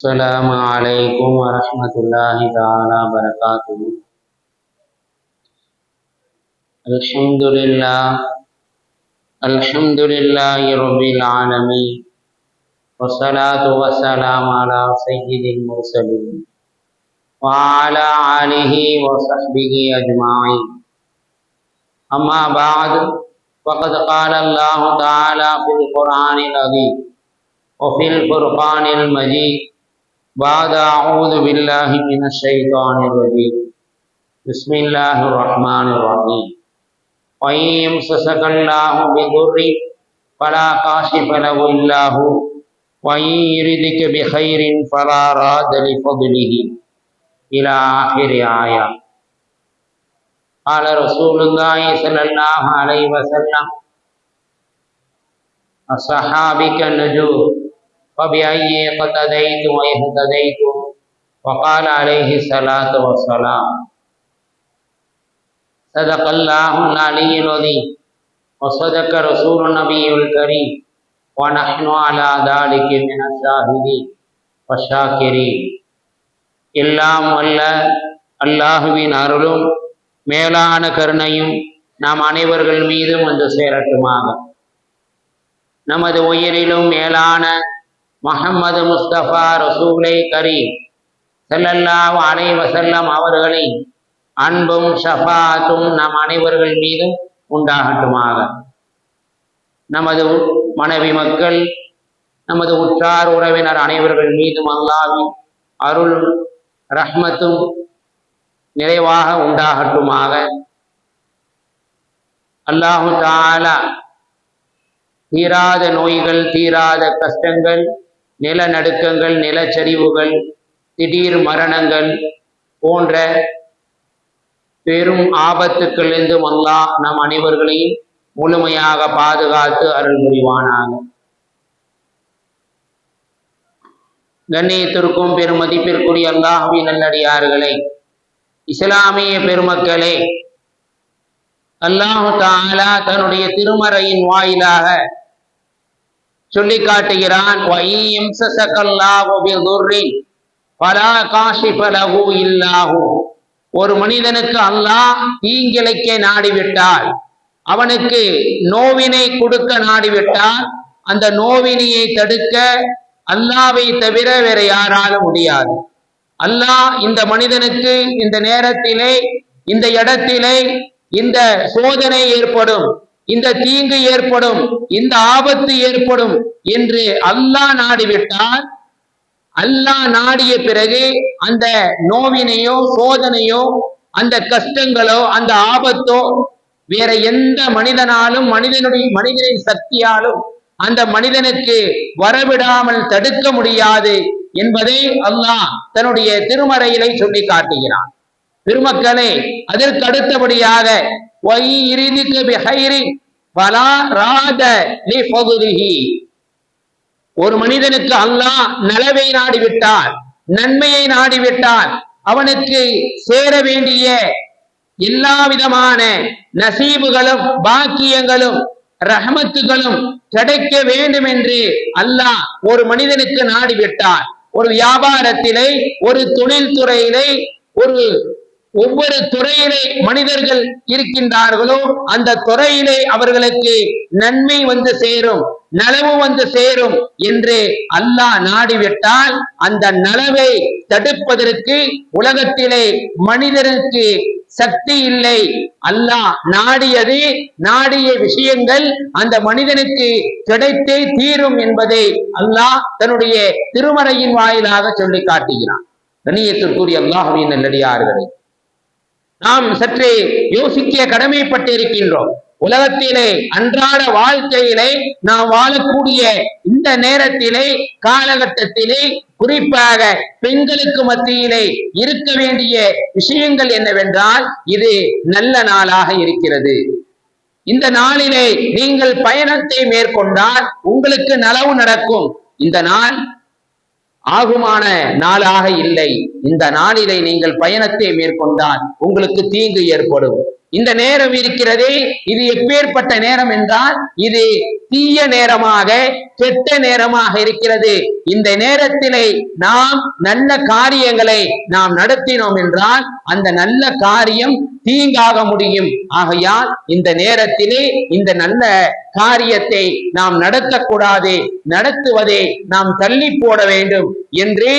السلام عليكم ورحمة الله تعالى وبركاته. الحمد لله رب العالمين، والصلاة والسلام على سيد المرسلين وعلى آله وصحبه أجمعين. أما بعد، فقد قال الله تعالى في القرآن العظيم وفي الفرقان المجيد بعد أعوذ بالله من الشيطان الرجيم. بسم الله الرحمن الرحيم. وإن يمسسك الله بضر فلا كاشف له إلا هو وإن يردك بخير فلا راد لفضله إلى آخر آية. قال رسول الله صلى الله عليه وسلم: الصحابة النجوم فبأي اقتديت واهتديت. وقال عليه الصلاة والسلام: صدق الله العلي العظيم وصدق رسول النبي الكريم ونحن على ذلك من الشاهدين والشاكرين. எல்லாம் வல்ல அல்லாஹுவின் அருளும் மேலான கருணையும் நாம் அனைவர்கள் மீதும் வந்து சேரட்டுமாக. நமது உயிரிலும் மேலான முஹம்மது முஸ்தபா ரசூலை கரீம் ஸல்லல்லாஹு அலைஹி வஸல்லம் அவர்களின் அன்பும் ஷஃபாஅத்தும் நம் அனைவர்கள் மீதும் உண்டாகட்டுமாக. நமது மனைவி மக்கள், நமது உற்றார் உறவினர் அனைவர்கள் மீதும் அல்லாஹ்வின் அருள் ரஹ்மத்தும் நிறைவாக உண்டாகட்டுமாக. அல்லாஹு தஆலா தீராத நோய்கள், தீராத கஷ்டங்கள், நிலநடுக்கங்கள், நிலச்சரிவுகள், திடீர் மரணங்கள் போன்ற பெரும் ஆபத்துக்களிலிருந்து அல்லாஹ் நம் அனைவர்களையும் முழுமையாக பாதுகாத்து அருள் புரிவானாக. கண்ணியத்திற்கும் பெருமதிப்பிற்குரிய அல்லாஹ்வின் நல்லடியார்களே, இஸ்லாமிய பெருமக்களே, அல்லாஹு தஆலா தன்னுடைய திருமறையின் வாயிலாக சொல்லி காட்டுகிறான்: ஒரு மனிதனுக்கு அல்லாஹ் தீங்கிழைக்க நாடிவிட்டால், அவனுக்கு நோவினை கொடுக்க நாடிவிட்டால், அந்த நோவினையை தடுக்க அல்லாஹ்வை தவிர வேற யாராலும் முடியாது. அல்லாஹ் இந்த மனிதனுக்கு இந்த நேரத்திலே, இந்த இடத்திலே இந்த சோதனை ஏற்படும், இந்த தீங்கு ஏற்படும், இந்த ஆபத்து ஏற்படும் என்று அல்லாஹ் நாடிவிட்டால், அல்லாஹ் நாடிய பிறகு அந்த நோவினையோ சோதனையோ அந்த கஷ்டங்களோ அந்த ஆபத்தோ வேற எந்த மனிதனாலும் மனிதனின் சக்தியாலும் அந்த மனிதனுக்கு வரவிடாமல் தடுக்க முடியாது என்பதை அல்லாஹ் தன்னுடைய திருமறையிலே சொல்லி காட்டுகிறான். பெருமக்களே, அதற்கு அடுத்தபடியாக ஒரு மனிதனுக்கு அல்லாஹ் நலவை நாடிவிட்டால், நன்மையை நாடிவிட்டால், அவனுக்கு சேர வேண்டிய எல்லா விதமான நசீபுகளும் பாக்கியங்களும் ரஹமத்துகளும் கிடைக்க வேண்டும் என்று அல்லாஹ் ஒரு மனிதனுக்கு நாடிவிட்டார். ஒரு வியாபாரத்திலே, ஒரு தொழில் துறையிலே, ஒவ்வொரு துறையிலே மனிதர்கள் இருக்கின்றார்களோ அந்த துறையிலே அவர்களுக்கு நன்மை வந்து சேரும், நலவு வந்து சேரும் என்று அல்லாஹ் நாடிவிட்டால், அந்த நலவை தடுப்பதற்கு உலகத்திலே மனிதருக்கு சக்தி இல்லை. அல்லாஹ் நாடிய விஷயங்கள் அந்த மனிதனுக்கு கிடைத்தே தீரும் என்பதை அல்லாஹ் தன்னுடைய திருமறையின் வாயிலாக சொல்லி காட்டுகிறான். கண்ணியத்திற்குரிய அல்லாஹ்வின் நல்லடியார்களே, நாம் சற்றே யோசிக்க கடமைப்பட்டிருக்கின்றோம். உலகத்திலே அன்றாட வாழ்க்கையிலே நாம் வாழக்கூடிய இந்த நேரத்திலே, காலகட்டத்திலே, குறிப்பாக பெண்களுக்கு மத்தியிலே இருக்க வேண்டிய விஷயங்கள் என்னவென்றால், இது நல்ல நாளாக இருக்கிறது. இந்த நாளிலே நீங்கள் பயணத்தை மேற்கொண்டால் உங்களுக்கு நலவு நடக்கும். இந்த நாள் ஆகுமான நாளாக இல்லை. இந்த நாளிலே நீங்கள் பயணத்தை மேற்கொண்டால் உங்களுக்கு தீங்கு ஏற்படும். இந்த நேரம் இருக்கிறதே, இது எப்பேற்பட்ட நேரம் என்றால், இது தீய நேரமாக, கெட்ட நேரமாக இருக்கிறது. இந்த நேரத்திலே நாம் நல்ல காரியங்களை நாம் நடத்தினோம் என்றால் அந்த நல்ல காரியம் தீங்காக முடியும். ஆகையால் இந்த நேரத்திலே இந்த நல்ல காரியத்தை நாம் நடத்தக்கூடாது, நடத்துவதை நாம் தள்ளி போட வேண்டும் என்று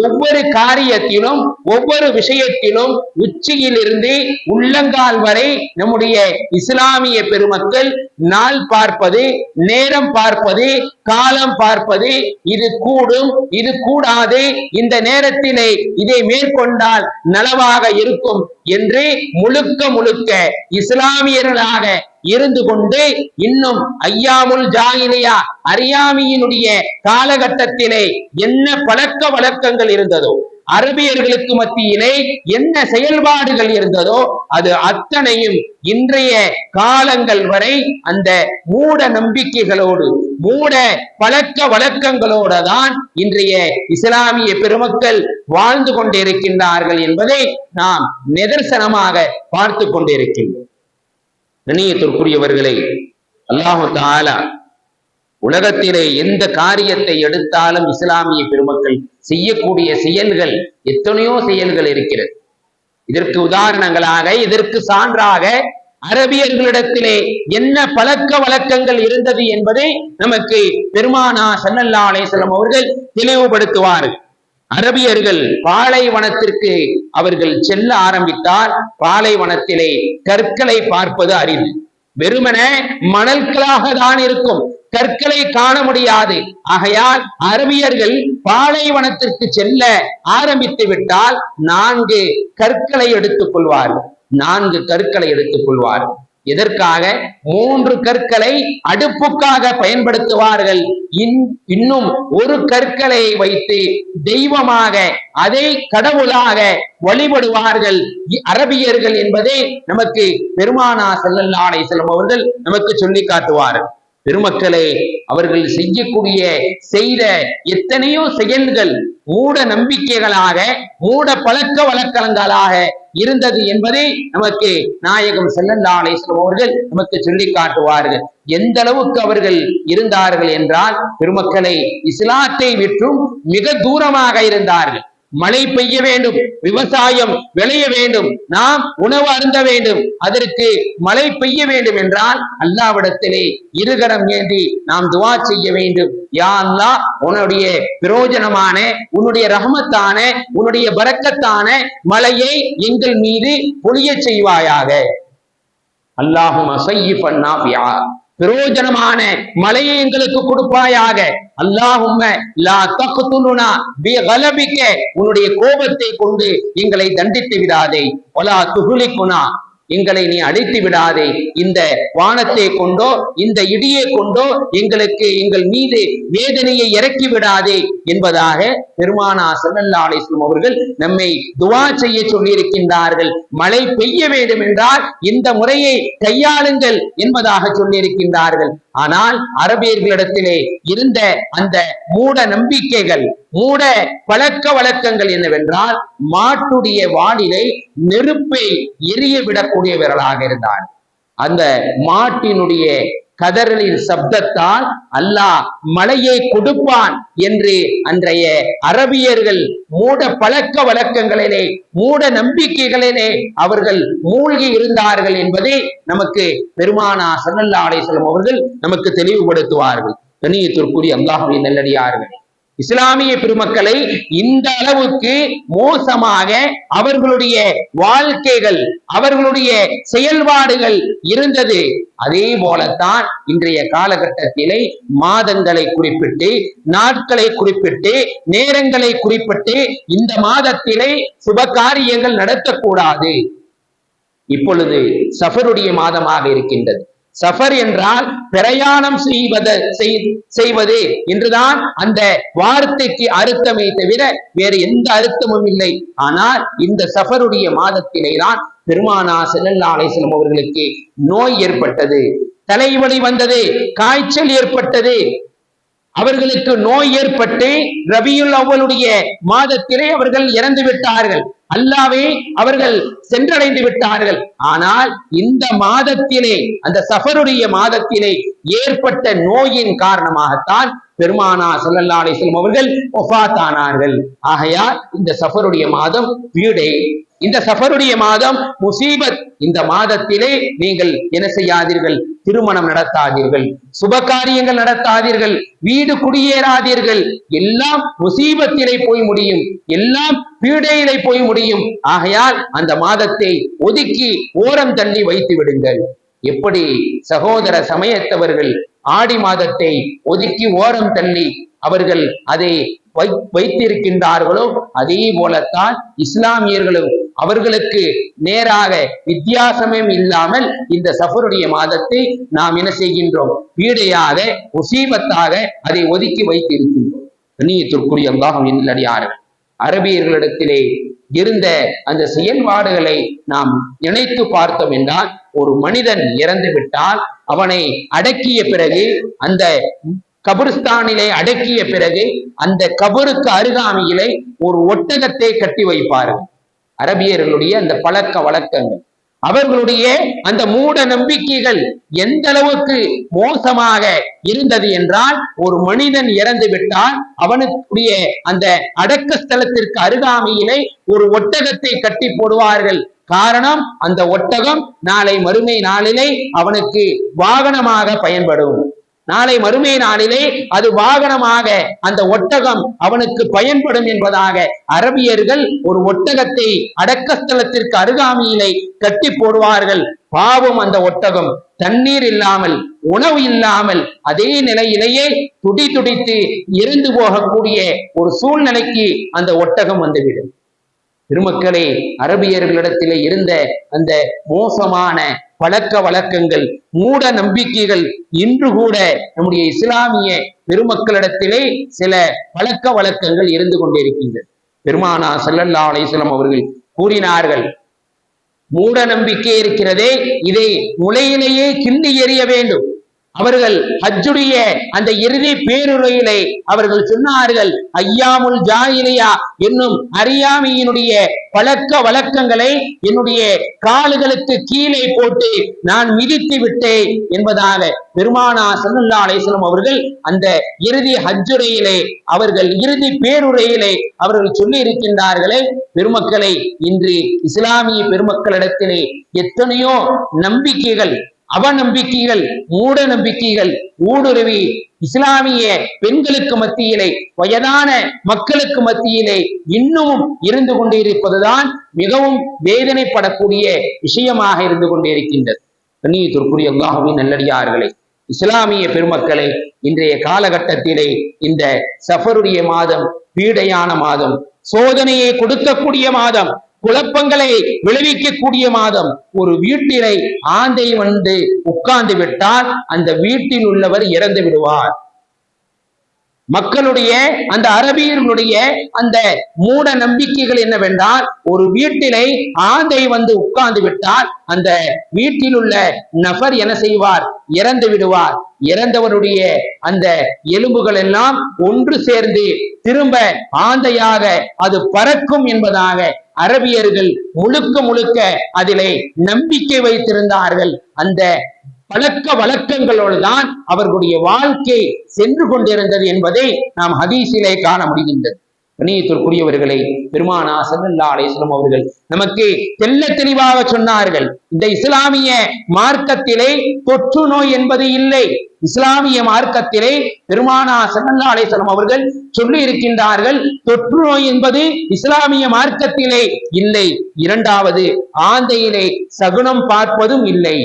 ஒவ்வொரு காரியத்திலும் ஒவ்வொரு விஷயத்திலும் உச்சியில் இருந்து உள்ளங்கால் வரை நம்முடைய இஸ்லாமிய பெருமக்கள் நாள் பார்ப்பது, நேரம் பார்ப்பது, காலம் பார்ப்பது, இது கூடும், இது கூடாது, இந்த நேரத்திலே இதை மேற்கொண்டால் நலவாக இருக்கும் என்று முழுக்க முழுக்க இஸ்லாமியர்களாக இருந்து கொண்டு இன்னும் ஐயாமுல் ஜாஹிலியா அறியாமையினுடைய காலகட்டத்திலே என்ன பழக்க வழக்கங்கள் இருந்ததோ, அரபியர்களுக்கு மத்தியிலே என்ன செயல்பாடுகள் இருந்ததோ அது அத்தனையும் இன்றைய காலங்கள் வரை அந்த மூட நம்பிக்கைகளோடு மூட பழக்க வழக்கங்களோட தான் இன்றைய இஸ்லாமிய பெருமக்கள் வாழ்ந்து கொண்டிருக்கின்றார்கள் என்பதை நாம் நிதர்சனமாக பார்த்து கொண்டிருக்கின்றோம். கண்ணியத்திற்குரியவர்களே, அல்லாஹ் தஆலா உலகத்திலே எந்த காரியத்தை எடுத்தாலும் இஸ்லாமிய பெருமக்கள் செய்யக்கூடிய செயல்கள் எத்தனையோ செயல்கள் இருக்கிறது. இதற்கு உதாரணங்களாக, இதற்கு சான்றாக அரபியர்களிடத்திலே என்ன பழக்க வழக்கங்கள் இருந்தது என்பதை நமக்கு பெருமானா ஸல்லல்லாஹு அலைஹி வஸல்லம் அவர்கள் தெளிவுபடுத்துவார்கள். அரபியர்கள் பாலைவனத்திற்கு அவர்கள் செல்ல ஆரம்பித்தால் பாலைவனத்திலே கற்களை பார்ப்பது அரிது. வெறுமன மணல்களாக தான் இருக்கும், கற்களை காண முடியாது. ஆகையால் அரபியர்கள் பாலைவனத்திற்கு செல்ல ஆரம்பித்து விட்டால் 4 கற்களை எடுத்துக் கொள்வார்கள். 4 கற்களை எடுத்துக் கொள்வார்கள். எதற்காக? 3 கற்களை அடுப்புக்காக பயன்படுத்துவார்கள். இன்னும் 1 கற்களை வைத்து தெய்வமாக, அதை கடவுளாக வழிபடுவார்கள் அரபியர்கள் என்பதை நமக்கு பெருமானா ஸல்லல்லாஹு அலைஹி வஸல்லம் அவர்கள் நமக்கு சொல்லி காட்டுவார்கள். பெருமக்களே, அவர்கள் செய்த எத்தனையோ செயல்கள் மூட நம்பிக்கைகளாக, மூட பழக்க வழக்கங்களாக இருந்தது என்பதை நமக்கு நாயகம் ஸல்லல்லாஹு அலைஹி வஸல்லம் அவர்கள் நமக்கு சொல்லி காட்டுவார்கள். எந்த அளவுக்கு அவர்கள் இருந்தார்கள் என்றால், பெருமக்களை இஸ்லாத்தை விற்றும் மிக தூரமாக இருந்தார்கள். மழை பெய்ய வேண்டும், விவசாயம் விளைய வேண்டும், நாம் உணவு அருந்த வேண்டும், அதற்கு மழை பெய்ய வேண்டும் என்றால் அல்லாஹ்விடத்திலே இருகரம் ஏந்தி நாம் துஆ செய்ய வேண்டும். யா அல்லாஹ், உன்னுடைய பிரயோஜனமான, உன்னுடைய ரஹ்மத்தான, உன்னுடைய பரக்கத்தான மழையை எங்கள் மீது பொழிய செய்வாயாக. அல்லாஹும்ம ஸய்யிஃபன் நாஃபிஆ, பிரயோஜனமான மழையை எங்களுக்கு கொடுப்பாயாக. அல்லாஹும்ம லா தக்துலுனா பிகலபிக, உன்னுடைய கோபத்தை கொண்டு எங்களை தண்டித்து விடாதே. வலா துஹ்லிகுனா, எங்களை நீ அழித்து விடாதே. இந்த வானத்தை கொண்டோ இந்த இடியை கொண்டோ எங்கள் மீது வேதனையை இறக்கி விடாதே என்பதாக பெருமானா ஸல்லல்லாஹு அலைஹி வஸல்லம் அவர்கள் நம்மை துஆ செய்ய சொல்லி இருக்கின்றார்கள். மழை பெய்ய வேண்டும் என்றால் இந்த முறையை கையாளுங்கள் என்பதாக சொல்லி இருக்கின்றார்கள். ஆனால் அரபியர்களிடத்திலே இருந்த அந்த மூட நம்பிக்கைகள், மூட பழக்க வழக்கங்கள் என்னவென்றால், மாட்டுடைய வாளிலை நெருப்பை எரிய விடக்கூடியவர்களாக இருந்தார். அந்த மாட்டினுடைய கதறலின் சப்தத்தால் அல்லாஹ் மழையை கொடுப்பான் என்று அன்றைய அரபியர்கள் மூட பழக்க வழக்கங்களிலே, மூட நம்பிக்கைகளிலே அவர்கள் மூழ்கி இருந்தார்கள் என்பதை நமக்கு பெருமானா ஸல்லல்லாஹு அலைஹி வஸல்லம் அவர்கள் நமக்கு தெளிவுபடுத்துவார்கள். கண்ணியத்திற்குரிய அல்லாஹ்வின் நல்லடியார்களே, இஸ்லாமிய பெருமக்களை இந்த அளவுக்கு மோசமாக அவர்களுடைய வாழ்க்கைகள், அவர்களுடைய செயல்பாடுகள் இருந்தது. அதே போலத்தான் இன்றைய காலகட்டத்திலே மாதங்களை குறிப்பிட்டு, நாட்களை குறிப்பிட்டு, நேரங்களை குறிப்பிட்டு இந்த மாதத்திலே சுப காரியங்கள் நடத்தக்கூடாது. இப்பொழுது சஃபருடைய மாதமாக இருக்கின்றது. சஃபர் என்றால் பிரயாணம் செய்வது என்றுதான் அந்த வார்த்தைக்கு அர்த்தமே தவிர வேறு எந்த அர்த்தமும் இல்லை. ஆனால் இந்த சஃபருடைய மாதத்திலே தான் பெருமானா ஸல்லல்லாஹு அலைஹி வஸல்லம் அவர்களுக்கு நோய் ஏற்பட்டது, தலைவலி வந்தது, காய்ச்சல் ஏற்பட்டது. அவர்களுக்கு நோய் ஏற்பட்டு ரபியுல் அவ்வளுடைய மாதத்திலே அவர்கள் இறந்து விட்டார்கள். அல்லாவே அவர்கள் சென்றடைந்து விட்டார்கள். ஆனால் இந்த மாதத்திலே, அந்த சஃபருடைய மாதத்திலே ஏற்பட்ட நோயின் காரணமாகத்தான் பெருமானார் ஸல்லல்லாஹு அலைஹி வஸல்லம் அவர்கள் வஃபாத்தானார்கள். ஆகையால் இந்த சஃபருடைய மாதம் பீடை, இந்த சஃபருடைய மாதம் முசீபத். இந்த மாதத்திலே நீங்கள் என்ன செய்யாதீர்கள்? திருமணம் நடத்தாதீர்கள், சுபகாரியங்கள் நடத்தாதீர்கள், வீடு குடியேறாதீர்கள். எல்லாம் முசீபத்திலே போய் முடியும், எல்லாம் பீடையிலே போய் முடியும். ஆகையால் அந்த மாதத்தை ஒதுக்கி ஓரம் தள்ளி வைத்து விடுங்கள். எப்படி சகோதர சமயத்தவர்கள் ஆடி மாதத்தை ஒதுக்கி ஓரம் தள்ளி அவர்கள் அதை வைத்திருக்கின்றார்களோ, அதே போலத்தான் இஸ்லாமியர்களும் அவர்களுக்கு நேராக வித்தியாசமே இல்லாமல் இந்த சஃபருடைய மாதத்தை நாம் என்ன செய்கின்றோம்? பீடையாக, முசீபத்தாக அதை ஒதுக்கி வைத்திருக்கின்றோம். கண்ணியத்திற்குரிய அல்லாஹ்வின் நல்லடியார்கள், அரபியர்களிடத்திலே இருந்த அந்த செயல்பாடுகளை நாம் நினைத்து பார்த்தோம் என்றால், ஒரு மனிதன் இறந்து விட்டால் அவனை அடக்கிய பிறகு, அந்த கபருஸ்தானிலே அடக்கிய பிறகு அந்த கபருக்கு அருகாமையிலே ஒரு ஒட்டகத்தை கட்டி வைப்பார்கள். அரபியர்களுடைய அந்த பழக்க வழக்கங்கள், அவர்களுடைய அந்த மூட நம்பிக்கைகள் எந்த அளவுக்கு மோசமாக இருந்தது என்றால், ஒரு மனிதன் இறந்து விட்டால் அவனுடைய அந்த அடக்க ஸ்தலத்திற்கு அருகாமையிலே ஒரு ஒட்டகத்தை கட்டி போடுவார்கள். காரணம், அந்த ஒட்டகம் நாளை மறுமை நாளிலே அவனுக்கு வாகனமாக பயன்படும். நாளை மறுமை நாளிலே அது வாகனமாக அந்த ஒட்டகம் அவனுக்கு பயன்படும் என்பதாக அரபியர்கள் ஒரு ஒட்டகத்தை அடக்கஸ்தலத்திற்கு அருகாமையிலே கட்டி போடுவார்கள். பாவம், அந்த ஒட்டகம் தண்ணீர் இல்லாமல், உணவு இல்லாமல் அதே நிலையிலேயே துடித்து இறந்து போகக்கூடிய ஒரு சூழ்நிலைக்கு அந்த ஒட்டகம் வந்துவிடும். பெருமக்களே, அரபியர்களிடத்திலே இருந்த அந்த மோசமான பழக்க வழக்கங்கள், மூட நம்பிக்கைகள் இன்று கூட நம்முடைய இஸ்லாமிய பெருமக்களிடத்திலே சில பழக்க வழக்கங்கள் இருந்து கொண்டிருக்கின்றது. பெருமானார் ஸல்லல்லாஹு அலைஹி வஸல்லம் அவர்கள் கூறினார்கள், மூட நம்பிக்கை இருக்கிறதே, இதை முளையிலேயே கிள்ளி எறிய வேண்டும். அவர்கள் ஹஜ்ஜுடைய அந்த இறுதி பேருரையிலே அவர்கள் சொன்னார்கள், ஐயாமுல் ஜாஹிலியா என்னும் அறியாமையினுடைய பழக்க வழக்கங்களை என்னுடைய கால்களுக்கு கீழே போட்டு நான் மிதித்து விட்டேன் என்பதாக பெருமானார் ஸல்லல்லாஹு அலைஹி வஸல்லம் அவர்கள் அந்த இறுதி ஹஜ்ஜுரையிலே, அவர்கள் இறுதி பேருரையிலே அவர்கள் சொல்லி இருக்கின்றார்களே. பெருமக்களை, இன்று இஸ்லாமிய பெருமக்களிடத்திலே எத்தனையோ நம்பிக்கைகள், அவநம்பிக்கைகள், மூட நம்பிக்கைகள் ஊடுருவி இஸ்லாமிய பெண்களுக்கு மத்தியிலே, வயதான மக்களுக்கு மத்தியிலே இன்னமும் இருந்து கொண்டிருப்பதுதான் மிகவும் வேதனைப்படக்கூடிய விஷயமாக இருந்து கொண்டிருக்கின்றது. கண்ணியத்திற்குரிய அல்லாஹ்வின் நல்லடியார்களே, இஸ்லாமிய பெருமக்களை, இன்றைய காலகட்டத்திலே இந்த சஃபருடைய மாதம் பீடையான மாதம், சோதனையை கொடுக்கக்கூடிய மாதம், குழப்பங்களை விளைவிக்கக்கூடிய மாதம். ஒரு வீட்டிலே ஆந்தை வந்து உட்கார்ந்து விட்டால் அந்த வீட்டில் உள்ளவர் இறந்து விடுவார். மக்களுடைய அந்த அரபியர்களுடைய அந்த மூட நம்பிக்கைகள் என்னவென்றால், ஒரு வீட்டிலே ஆந்தை வந்து உட்கார்ந்து விட்டால் அந்த வீட்டில் உள்ள நபர் என்ன செய்வார்? இறந்து விடுவார். இறந்தவருடைய அந்த எலும்புகள் எல்லாம் ஒன்று சேர்ந்து திரும்ப ஆந்தையாக அது பறக்கும் என்பதாக அரபியர்கள் முழுக்க அதிலே நம்பிக்கை வைத்திருந்தார்கள். அந்த பழக்க வழக்கங்களோடு தான் அவர்களுடைய வாழ்க்கை சென்று கொண்டிருந்தது என்பதை நாம் ஹதீஸிலே காண முடிகின்றது. கண்ணியத்திற்குரியவர்களை, பெருமானார் ஸல்லல்லாஹு அலைஹி வஸல்லம் அவர்கள் நமக்கு தெள்ள தெளிவாக சொன்னார்கள், இந்த இஸ்லாமிய மார்க்கத்திலே தொற்று நோய் என்பது இல்லை. இஸ்லாமிய மார்க்கத்திலே பெருமானார் ஸல்லல்லாஹு அலைஹி வஸல்லம் அவர்கள் சொல்லி இருக்கின்றார்கள், தொற்று நோய் என்பது இஸ்லாமிய மார்க்கத்திலே இல்லை. இரண்டாவது, ஆந்தையிலே சகுனம் பார்ப்பதும் இல்லை.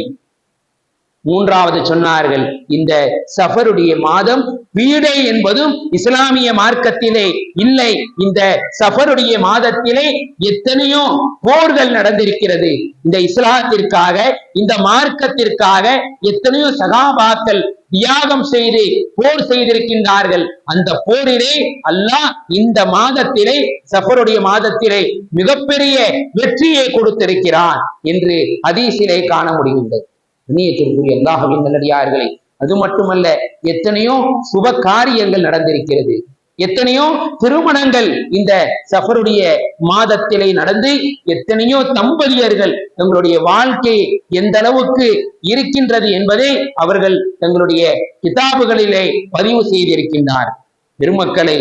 மூன்றாவது சொன்னார்கள், இந்த சஃபருடைய மாதம் பீடை என்பதும் இஸ்லாமிய மார்க்கத்திலே இல்லை. இந்த சஃபருடைய மாதத்திலே எத்தனையோ போர்கள் நடந்திருக்கிறது. இந்த இஸ்லாத்திற்காக, இந்த மார்க்கத்திற்காக எத்தனையோ சகாபாக்கள் தியாகம் செய்து போர் செய்திருக்கின்றார்கள். அந்த போரிலே அல்லாஹ் இந்த மாதத்திலே, சஃபருடைய மாதத்திலே மிகப்பெரிய வெற்றியை கொடுத்திருக்கிறான் என்று ஹதீஸிலே காண முடிகின்றது. கண்ணியத்திற்குரிய அல்லாஹ்வின் நல்லடியார்களே, அது மட்டுமல்ல, எத்தனையோ சுப காரியங்கள் நடந்திருக்கிறது, எத்தனையோ திருமணங்கள் இந்த சஃபருடைய மாதத்திலே நடந்து எத்தனையோ தம்பதியர்கள் தங்களுடைய வாழ்க்கை எந்த அளவுக்கு இருக்கின்றது என்பதை அவர்கள் தங்களுடைய கிதாபுகளிலே பதிவு செய்திருக்கின்றார். பெருமக்களை,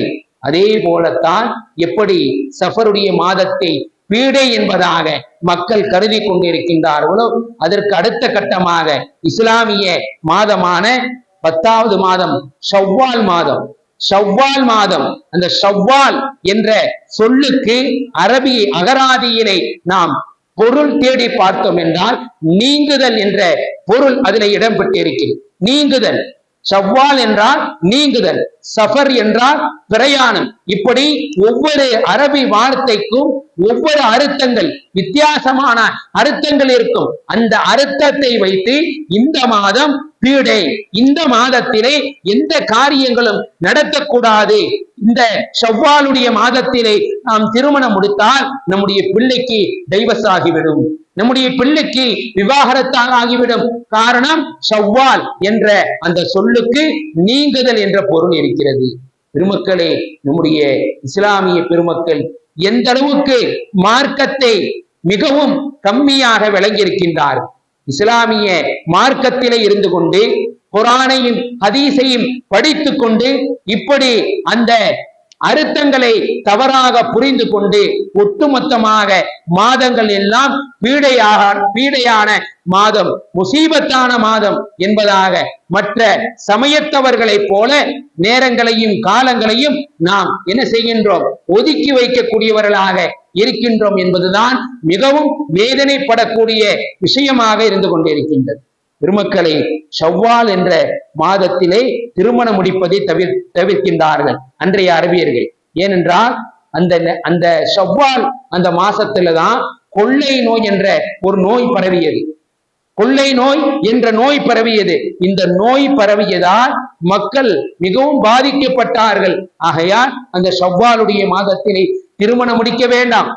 அதே போலத்தான் எப்படி சஃபருடைய மாதத்தை பீடை என்பதாக மக்கள் கருதி கொண்டிருக்கின்றார்களோ, அதற்கு அடுத்த கட்டமாக இஸ்லாமிய மாதமான 10வது மாதம் ஷவ்வால் மாதம். ஷவ்வால் மாதம், அந்த ஷவ்வால் என்ற சொல்லுக்கு அரபி அகராதியிலே நாம் பொருள் தேடி பார்த்தோம் என்றால் நீங்குதல் என்ற பொருள் அதில் இடம்பெற்றிருக்கிறது. நீங்குதல். ஷவ்வால் என்றால் நீங்குதல், சஃபர் என்றால் பிரயாணம். இப்படி ஒவ்வொரு அரபி வார்த்தைக்கும் ஒவ்வொரு அர்த்தங்கள், வித்தியாசமான அர்த்தங்கள் இருக்கும். அந்த அர்த்தத்தை வைத்து இந்த மாதம் பீடை, இந்த மாதத்திலே எந்த காரியங்களும் நடத்தக்கூடாது, இந்த ஷவ்வாலுடைய மாதத்திலே நாம் திருமணம் முடித்தால் நம்முடைய பிள்ளைக்கு டைவர்ஸ் ஆகிவிடும், நம்முடைய பிள்ளைக்கு விவாகரத்தாக ஆகிவிடும். காரணம், ஷவ்வால் என்ற அந்த சொல்லுக்கு நீங்குதல் என்ற பொருள் இருக்கிறது. பெருமக்களே, நம்முடைய இஸ்லாமிய பெருமக்கள் எந்த அளவுக்கு மார்க்கத்தை மிகவும் கம்மியாக விளங்கியிருக்கின்றார். இஸ்லாமிய மார்க்கத்திலே இருந்து கொண்டு குர்ஆனையும் ஹதீஸையும் படித்துக் கொண்டு இப்படி அந்த அர்த்தங்களை தவறாக புரிந்து கொண்டு ஒட்டுமொத்தமாக மாதங்கள் எல்லாம் பீடையான மாதம், முசீபத்தான மாதம் என்பதாக மற்ற சமயத்தவர்களைப் போல நேரங்களையும் காலங்களையும் நாம் என்ன செய்கின்றோம், ஒதுக்கி வைக்கக்கூடியவர்களாக இருக்கின்றோம் என்பதுதான் மிகவும் வேதனைப்படக்கூடிய விஷயமாக இருந்து கொண்டிருக்கின்றது. பெருமக்களை, ஷவ்வால் என்ற மாதத்திலே திருமணம் முடிப்பதை தவிர்க்கின்றார்கள் அன்றைய அரபியர்கள். ஏனென்றால் அந்த ஷவ்வால் அந்த மாசத்துல தான் கொள்ளை நோய் என்ற ஒரு நோய் பரவியது. கொள்ளை நோய் என்ற நோய் பரவியது. இந்த நோய் பரவியதால் மக்கள் மிகவும் பாதிக்கப்பட்டார்கள். ஆகையால் அந்த ஷவ்வாலுடைய மாதத்திலே திருமணம் முடிக்க வேண்டாம்.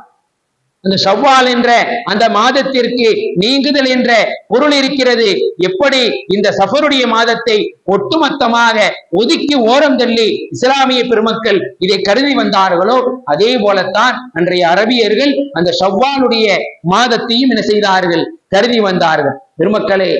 அந்த ஷவ்வால் என்ற அந்த மாதத்திற்கு நீங்குதல் என்ற பொருள் இருக்கிறது. எப்படி இந்த சஃபருடைய மாதத்தை ஒட்டுமொத்தமாக ஒதுக்கி ஓரம் தள்ளி இஸ்லாமிய பெருமக்கள் இதை கருதி வந்தார்களோ, அதே போலத்தான் அன்றைய அரபியர்கள் அந்த ஷவ்வாலுடைய மாதத்தையும் என்ன செய்தார்கள், கருதி வந்தார்கள். பெருமக்களே,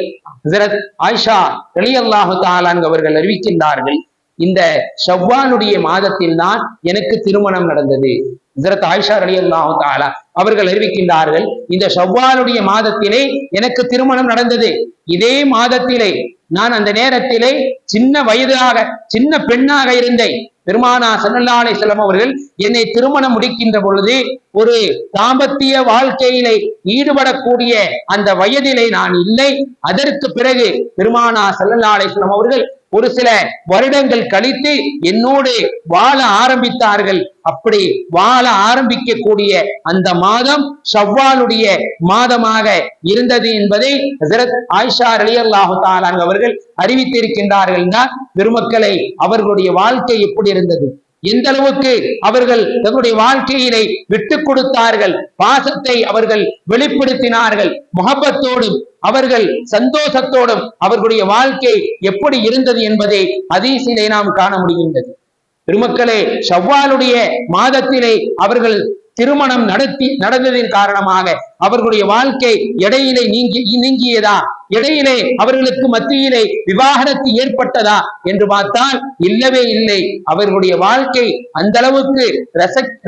ஹஜ்ரத் ஆயிஷா ரலியல்லாஹு தஆலா அவர்கள் அறிவிக்கின்றார்கள், இந்த ஷவ்வாலுடைய மாதத்தில் தான் எனக்கு திருமணம் நடந்தது. ஹஜ்ரத் ஆயிஷா ரலியல்லாஹு தஆலா அவர்கள் அறிவிக்கின்றார்கள், இந்த ஷவ்வாலுடைய மாதத்திலே எனக்கு திருமணம் நடந்தது. இதே மாதத்திலே நான் அந்த நேரத்திலே சின்ன பெண்ணாக இருந்தேன். பெருமானா ஸல்லல்லாஹு அலைஹி வஸல்லம் அவர்கள் என்னை திருமணம் முடிக்கின்ற பொழுது ஒரு தாம்பத்திய வாழ்க்கையிலே ஈடுபடக்கூடிய அந்த வயதிலே நான் இல்லை. அதற்கு பிறகு பெருமானா ஸல்லல்லாஹு அலைஹி வஸல்லம் அவர்கள் ஒரு சில வருடங்கள் கழித்து என்னோடு வாழ ஆரம்பித்தார்கள். அப்படி வாழ ஆரம்பிக்கக்கூடிய அந்த மாதம் ஷவ்வாலுடைய மாதமாக இருந்தது என்பதை ஹஜ்ரத் ஆயிஷா ரலியல்லாஹு தஆலா அவர்கள் அறிவித்திருக்கின்றார்கள். பெருமக்களை, அவர்களுடைய வாழ்க்கை எப்படி இருந்தது, எந்த அளவுக்கு அவர்கள் தங்களுடைய வாழ்க்கையிலே விட்டுக் கொடுத்தார்கள், பாசத்தை அவர்கள் வெளிப்படுத்தினார்கள், முஹப்பத்தோடும் அவர்கள் சந்தோஷத்தோடும் அவர்களுடைய வாழ்க்கை எப்படி இருந்தது என்பதை ஹதீஸிலே நாம் காண முடிகின்றது. பெருமக்களே, ஷவ்வாலுடைய மாதத்திலே அவர்கள் திருமணம் நடந்ததின் காரணமாக அவர்களுடைய வாழ்க்கை இடையிலே நீங்கியதா, இடையிலே அவர்களுக்கு மத்தியிலே விவாகரத்து ஏற்பட்டதா என்று பார்த்தால் இல்லவே இல்லை. அவர்களுடைய வாழ்க்கை அந்த அளவுக்கு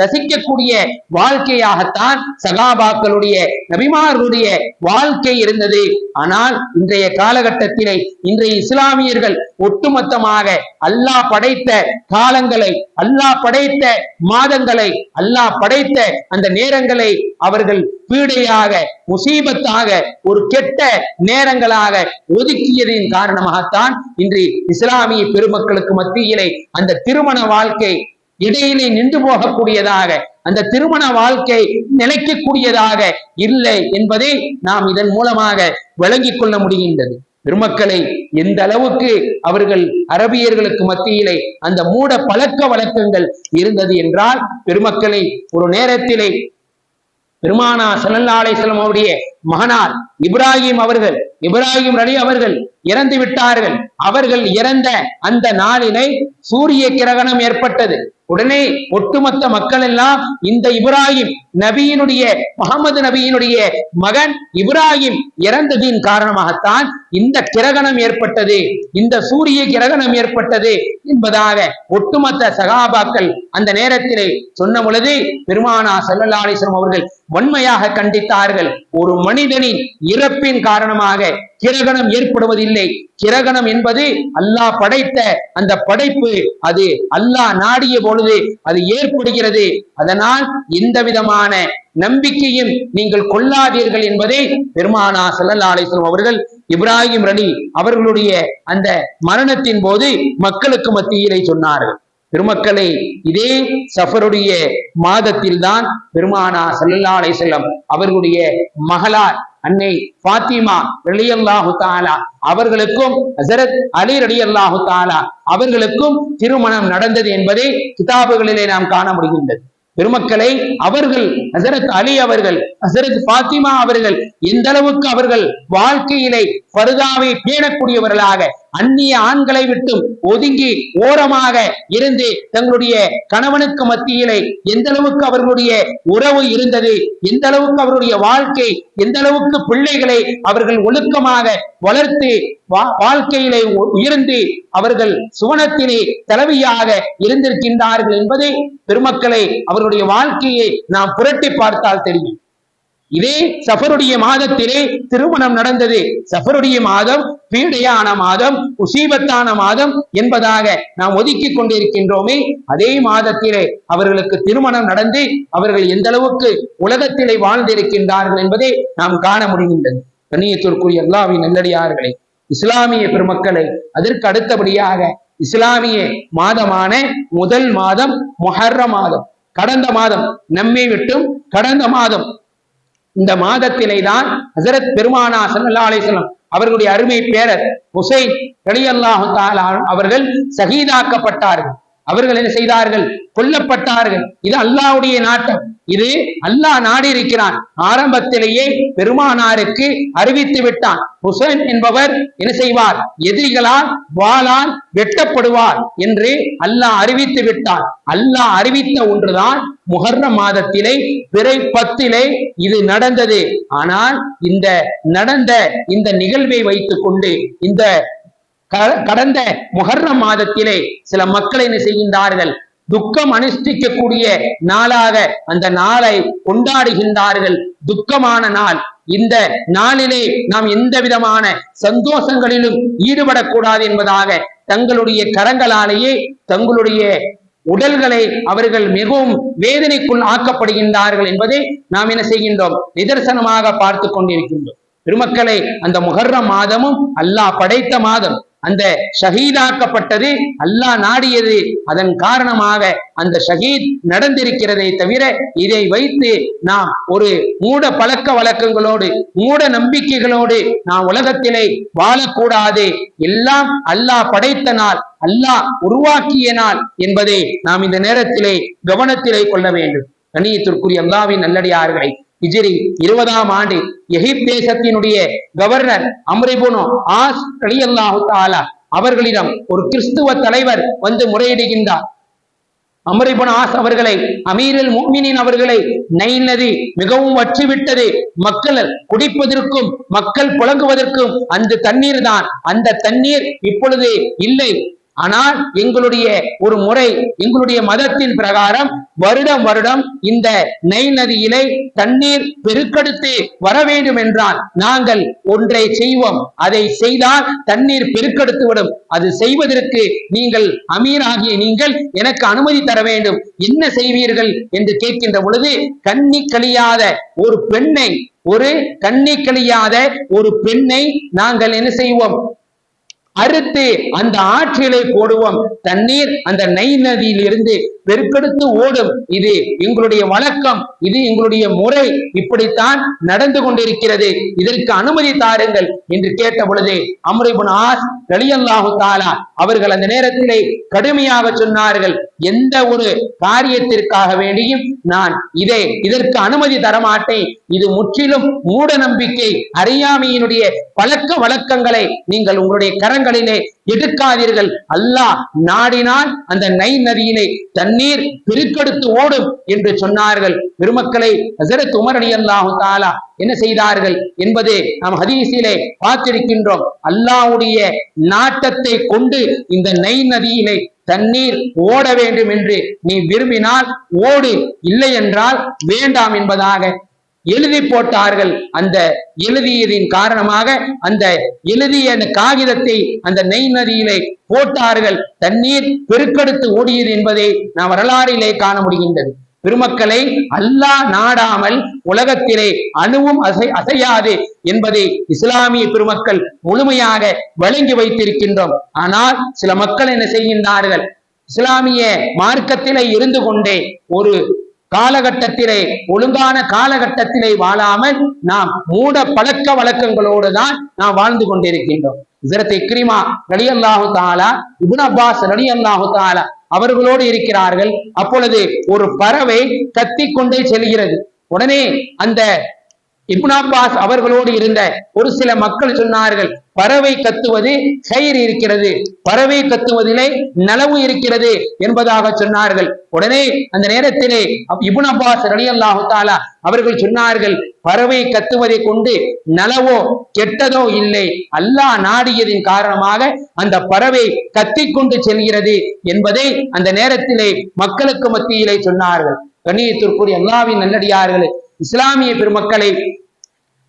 ரசிக்கக்கூடிய வாழ்க்கையாகத்தான் சகாபாக்களுடைய நபிமார்களுடைய வாழ்க்கை இருந்தது. ஆனால் இன்றைய காலகட்டத்திலே இன்றைய இஸ்லாமியர்கள் ஒட்டுமொத்தமாக அல்லாஹ் படைத்த காலங்களை, அல்லாஹ் படைத்த மாதங்களை, அல்லாஹ் படைத்த அந்த நேரங்களை அவர்கள் பீடையாக, முசீபத்தாக, ஒரு கெட்ட நேரங்களாக ஒதுக்கியதின் காரணமாகத்தான் இன்று இஸ்லாமிய பெருமக்களுக்கு மத்தியிலே அந்த திருமண வாழ்க்கை இடையிலே நின்று போகக்கூடியதாக, அந்த திருமண வாழ்க்கை நிலைக்கக்கூடியதாக இல்லை என்பதை நாம் இதன் மூலமாக விளங்கிக் கொள்ள முடிகின்றது. பெருமக்களை, எந்த அளவுக்கு அவர்கள் அரபியர்களுக்கு மத்தியிலே அந்த மூட பழக்க வழக்கங்கள் இருந்தது என்றால், பெருமக்களை, ஒரு நேரத்திலே பெருமானா ஸல்லல்லாஹு அலைஹி வஸல்லம் அவருடைய மகனார் இப்ராஹிம் அலி அவர்கள் இறந்து விட்டார்கள். அவர்கள் இறந்த அந்த நாளினை சூரிய கிரகணம் ஏற்பட்டது. உடனே ஒட்டுமொத்த மக்கள் எல்லாம் இந்த இப்ராஹிம் நபியினுடைய முகமது நபியினுடைய மகன் இப்ராஹிம் இறந்ததின் காரணமாகத்தான் இந்த கிரகணம் ஏற்பட்டது, இந்த சூரிய கிரகணம் ஏற்பட்டது என்பதாக ஒட்டுமொத்த சகாபாக்கள் அந்த நேரத்திலே சொன்ன பொழுது பெருமானார் ஸல்லல்லாஹு அலைஹி வஸல்லம் அவர்கள் வன்மையாக கண்டித்தார்கள். ஒரு மனிதனின் இறப்பின் காரணமாக கிரகணம் ஏற்படுவதில்லை. கிரகணம் என்பது அல்லாஹ் படைத்த அந்த படைப்பு, அது அல்லாஹ் நாடிய பொழுது அது ஏற்படுகிறது. அதனால் எந்த விதமான நம்பிக்கையும் நீங்கள் கொள்ளாதீர்கள் என்பதை பெருமானார் ஸல்லல்லாஹு அலைஹி வஸல்லம் அவர்கள் இப்ராஹிம் அலி அவர்களுடைய அந்த மரணத்தின் போது மக்களுக்கு மத்தியிலே சொன்னார்கள். பெருமக்களை, இதே சஃபருடைய மாதத்தில் தான் பெருமானார் ஸல்லல்லாஹு அலைஹி வஸல்லம் அவர்களுடைய மகளார் அன்னை ஃபாத்திமா ரலியல்லாஹு தஆலா அவர்களுக்கும் ஹஸரத் அலி ரலியல்லாஹு தஆலா அவர்களுக்கும் திருமணம் நடந்தது என்பதை கிதாபுகளிலே நாம் காண முடிகின்றது. பெருமக்களை, அவர்கள் ஹஸரத் அலி அவர்கள் ஹஸரத் ஃபாத்திமா அவர்கள் எந்த அளவுக்கு அவர்கள் வாழ்க்கையிலே ஃபர்தாவை பேணக்கூடியவர்களாக, அந்நிய ஆண்களை விட்டு ஒதுங்கி ஓரமாக இருந்து தங்களுடைய கணவனுக்கு மத்தியிலே எந்த அளவுக்கு அவர்களுடைய உறவு இருந்தது, எந்த அளவுக்கு அவருடைய வாழ்க்கை, எந்த அளவுக்கு பிள்ளைகளை அவர்கள் ஒழுக்கமாக வளர்த்து வாழ்க்கையிலே உயர்ந்து அவர்கள் சுவனத்திலே தலைவியாக இருந்திருக்கின்றார்கள் என்பதை பெருமக்களை அவர்களுடைய வாழ்க்கையை நாம் புரட்டி பார்த்தால் தெரியும். இதே சஃபருடைய மாதத்திலே திருமணம் நடந்தது. சஃபருடைய மாதம் பீடையான மாதம், உசீபத்தான மாதம் என்பதாக நாம் ஒதுக்கி கொண்டிருக்கின்றோமே, அதே மாதத்திலே அவர்களுக்கு திருமணம் நடந்து அவர்கள் எந்த அளவுக்கு உலகத்திலே வாழ்ந்திருக்கின்றார்கள் என்பதை நாம் காண முடிகின்றது. கண்ணியத்திற்குரிய அல்லாஹ்வின் நல்லடியார்களே, இஸ்லாமிய பெருமக்களை, அதற்கு அடுத்தபடியாக இஸ்லாமிய மாதமான முதல் மாதம் முஹர்ரம் மாதம். கடந்த மாதம் நம்மை விட்டும் கடந்த மாதம் இந்த மாதத்திலே தான் ஹஸரத் பெருமானார் ஸல்லல்லாஹு அலைஹி வஸல்லம் அவர்களுடைய அருமை பேரர் ஹுசைன் ரலியல்லாஹு தஆலா அவர்கள் ஷஹீதாக்கப்பட்டார்கள். அவர்கள் என்ன செய்தார்கள்? கொல்லப்பட்டார்கள். இது அல்லாஹ்வுடைய நாட்டம், இது அல்லாஹ் நாடி இருக்கிறான். ஆரம்பத்திலேயே பெருமானாருக்கு அறிவித்து விட்டான். ஹுசைன் என்பவர் என்ன செய்வார்? எதிரிகளால் வாளால் வெட்டப்படுவார் என்று அல்லாஹ் அறிவித்து விட்டான். அல்லாஹ் அறிவித்த ஒன்றுதான் முஹர்ரம் மாதத்திலே பிறை 10 இது நடந்தது. ஆனால் இந்த நடந்த இந்த நிகழ்வை வைத்துக் கொண்டு இந்த கடந்த முஹர்ரம் மாதத்திலே சில மக்கள் என்ன செய்கின்றார்கள்? துக்கம் அனுஷ்டிக்கக்கூடிய நாளாக அந்த நாளை கொண்டாடுகின்றார்கள். துக்கமான நாள். இந்த நாளிலே நாம் எந்த விதமான சந்தோஷங்களிலும் ஈடுபடக்கூடாது என்பதாக தங்களுடைய கரங்களாலேயே தங்களுடைய உடல்களை அவர்கள் மிகவும் வேதனைக்குள் ஆக்கப்படுகின்றார்கள் என்பதை நாம் என்ன செய்கின்றோம்? நிதர்சனமாக பார்த்து கொண்டிருக்கின்றோம். பெருமக்களை, அந்த முஹர்ரம் மாதமும் அல்லாஹ் படைத்த மாதம். அந்த ஷஹீதாக்கப்பட்டது அல்லாஹ் நாடியது. அதன் காரணமாக அந்த ஷஹீத் நடந்திருக்கிறதை தவிர இதை வைத்து நாம் ஒரு மூட பழக்க வழக்கங்களோடு மூட நம்பிக்கைகளோடு நாம் உலகத்திலே வாழக்கூடாது. எல்லாம் அல்லாஹ் படைத்த நாள், அல்லாஹ் உருவாக்கிய நாள் என்பதை நாம் இந்த நேரத்திலே கவனத்திலே கொள்ள வேண்டும். கண்ணியத்திற்குரிய அல்லாஹ்வின் நல்லடியார்களை, ஹிஜ்ரி 20ஆம் ஆண்டு எகிப்து தேசத்தினுடைய கவர்னர் அம்ர் இப்னு ஆஸ் ரலியல்லாஹு தஆலா அவர்களிடம் ஒரு கிறிஸ்துவ தலைவர் வந்து முறையிடுகின்றார். அம்ர் இப்னு ஆஸ் அவர்களை, அமீருல் முஃமினீன் அவர்களை, நைல் நதி மிகவும் வற்றிவிட்டது. மக்கள் குடிப்பதற்கும் மக்கள் புழங்குவதற்கும் அந்த தண்ணீர் தான், அந்த தண்ணீர் இப்பொழுது இல்லை. ஆனால் எங்களுடைய ஒரு முறை, எங்களுடைய மதத்தின் பிரகாரம் வருடம் வருடம் இந்த நைல் நதியிலே தண்ணீர் பெருக்கெடுத்து வர வேண்டும் என்றால் நாங்கள் ஒன்றை செய்வோம். அதை செய்தால் தண்ணீர் பெருக்கெடுத்து விடும். அது செய்வதற்கு நீங்கள் அமீராகிய நீங்கள் எனக்கு அனுமதி தர வேண்டும். என்ன செய்வீர்கள் என்று கேட்கின்ற பொழுது, கண்ணி கழியாத ஒரு பெண்ணை, ஒரு கண்ணி கழியாத ஒரு பெண்ணை நாங்கள் என்ன செய்வோம்? அறுத்து அந்த ஆற்றிலே போடுவோம். தண்ணீர் அந்த நைல் நதியில் இருந்து பெருக்கெடுத்து ஓடும். இது எங்களுடைய வழக்கம், இது எங்களுடைய முறை, இப்படித்தான் நடந்து கொண்டிருக்கிறது. இதற்கு அனுமதி தாருங்கள் என்று கேட்ட பொழுது அம்ர் இப்னு ஆஸ் ரலியல்லாஹு தஆலா அவர்கள் அந்த நேரத்திலே கடுமையாக சொன்னார்கள், எந்த ஒரு காரியத்திற்காக வேண்டியும் நான் இதற்கு அனுமதி தரமாட்டேன். இது முற்றிலும் மூட நம்பிக்கை, அறியாமையினுடைய பழக்க வழக்கங்களை நீங்கள் உங்களுடைய கரங்களிலே எடுக்காதீர்கள். அல்லாஹ் நாடினால் அந்த நைல் நதியிலே தண்ணீர் பெருக்கெடுத்து ஓடும் என்று சொன்னார்கள். பெருமக்களை ஹஸரத் உமர் ரலியல்லாஹு தஆலா என்ன செய்தார்கள் என்பதை நாம் ஹதீஸிலே பார்த்திருக்கின்றோம். அல்லாஹ்வுடைய நாட்டத்தை கொண்டு இந்த நைல் நதியிலே தண்ணீர் ஓட வேண்டும் என்று நீ விரும்பினால் ஓடு, இல்லை என்றால் வேண்டாம் என்பதாக எழுதி போட்டார்கள். அந்த எழுதியதின் காரணமாக அந்த எழுதிய அந்த காகிதத்தை அந்த நெய் நதியிலே போட்டார்கள். தண்ணீர் பெருக்கெடுத்து ஓடியது என்பதை நாம் வரலாறிலே காண முடிகின்றது. பெருமக்களை, அல்லாஹ் நாடாமல் உலகத்திலே அணுவும் அசையாது என்பதை இஸ்லாமிய பெருமக்கள் முழுமையாக வழங்கி வைத்திருக்கின்றோம். ஆனால் சில மக்கள் என்ன செய்கின்றார்கள்? இஸ்லாமிய மார்க்கத்திலே இருந்து கொண்டே ஒரு காலகட்டத்திலே, ஒழுங்கான காலகட்டத்திலே வாழாமல் நாம் மூட பழக்க வழக்கங்களோடு தான் நாம் வாழ்ந்து கொண்டிருக்கின்றோம். ஹஸரத் இக்ரிமா ரலியல்லாஹு தஆலா, இப்னு அப்பாஸ் ரலியல்லாஹு தஆலா அவர்களோடு இருக்கிறார்கள். அப்பொழுது ஒரு பறவை கத்திக்கொண்டே செல்கிறது. உடனே அந்த இப்னு அப்பாஸ் அவர்களோடு இருந்த ஒரு சில மக்கள் சொன்னார்கள், பறவை கத்துவது கயிறு இருக்கிறது, பறவை கத்துவதிலே நலவு இருக்கிறது என்பதாக சொன்னார்கள். உடனே அந்த நேரத்திலே இப்னு அப்பாஸ் ரலியல்லாஹு தஆலா அவர்கள் சொன்னார்கள், பறவை கத்துவதை கொண்டு நலவோ கெட்டதோ இல்லை, அல்லாஹ் நாடியதின் காரணமாக அந்த பறவை கத்திக்கொண்டு செல்கிறது என்பதை அந்த நேரத்திலே மக்களுக்கு மத்தியிலே சொன்னார்கள். கண்ணியத்திற்குரிய அல்லாஹ்வின் நல்லடியார்களே, இஸ்லாமிய பெருமக்களை,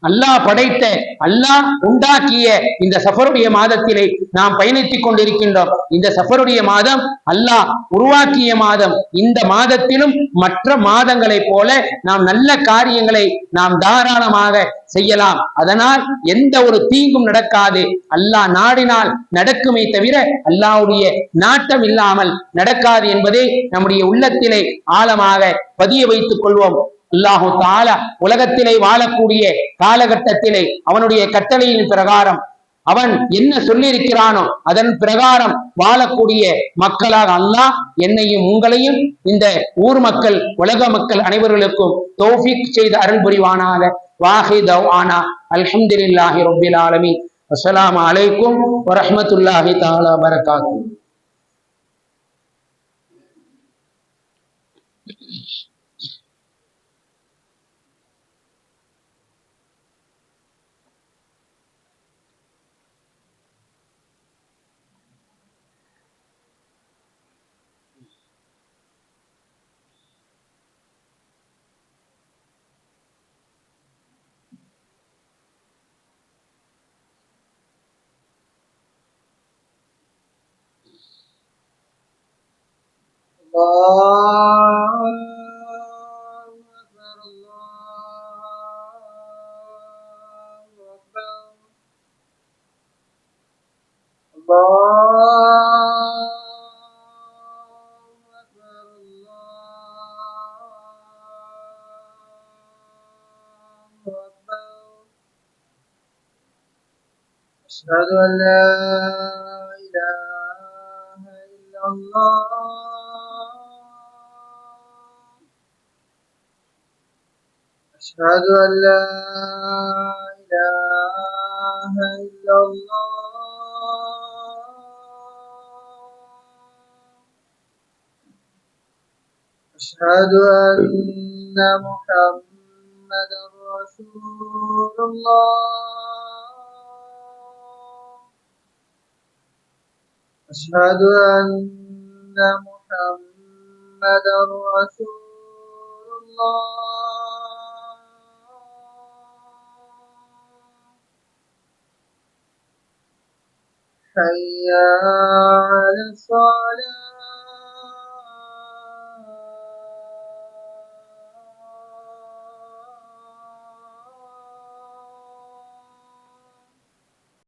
அல்லாஹ் படைத்த, அல்லாஹ் உண்டாக்கிய இந்த சஃபருடைய மாதத்திலே நாம் பயணித்துக் கொண்டிருக்கின்றோம். இந்த சஃபருடைய மாதம் அல்லாஹ் உருவாக்கிய மாதம். இந்த மாதத்திலும் மற்ற மாதங்களைப் போல நாம் நல்ல காரியங்களை நாம் தாராளமாக செய்யலாம். அதனால் எந்த ஒரு தீங்கும் நடக்காது. அல்லாஹ் நாடினால் நடக்குமே தவிர அல்லாஹ்வுடைய நாட்டம் இல்லாமல் நடக்காது என்பதை நம்முடைய உள்ளத்திலே ஆழமாக பதிய வைத்துக் கொள்வோம். அல்லாஹு தஆலா உலகத்திலே வாழக்கூடிய காலகட்டத்திலே அவனுடைய கட்டளையின் பிரகாரம் அவன் என்ன சொல்லியிருக்கிறானோ அதன் பிரகாரம் வாழக்கூடிய மக்களாக அல்லாஹ் என்னையும் உங்களையும் இந்த ஊர் மக்கள், உலக மக்கள் அனைவர்களுக்கும் தௌஃபீக் செய்து அருள் புரிவானாக. வாஹி தவ்ஆனா அல்ஹம்துலில்லாஹி ரப்பில் ஆலமீன். அஸ்ஸலாமு அலைக்கும் வரஹ்மத்துல்லாஹி தஆலா பரகாத்துஹு. أشهد أن لا إله إلا الله. أشهد أن لا إله إلا الله. أشهد أن محمدا رسول الله. أشهد أن محمدا رسول الله. حي على الصلاة.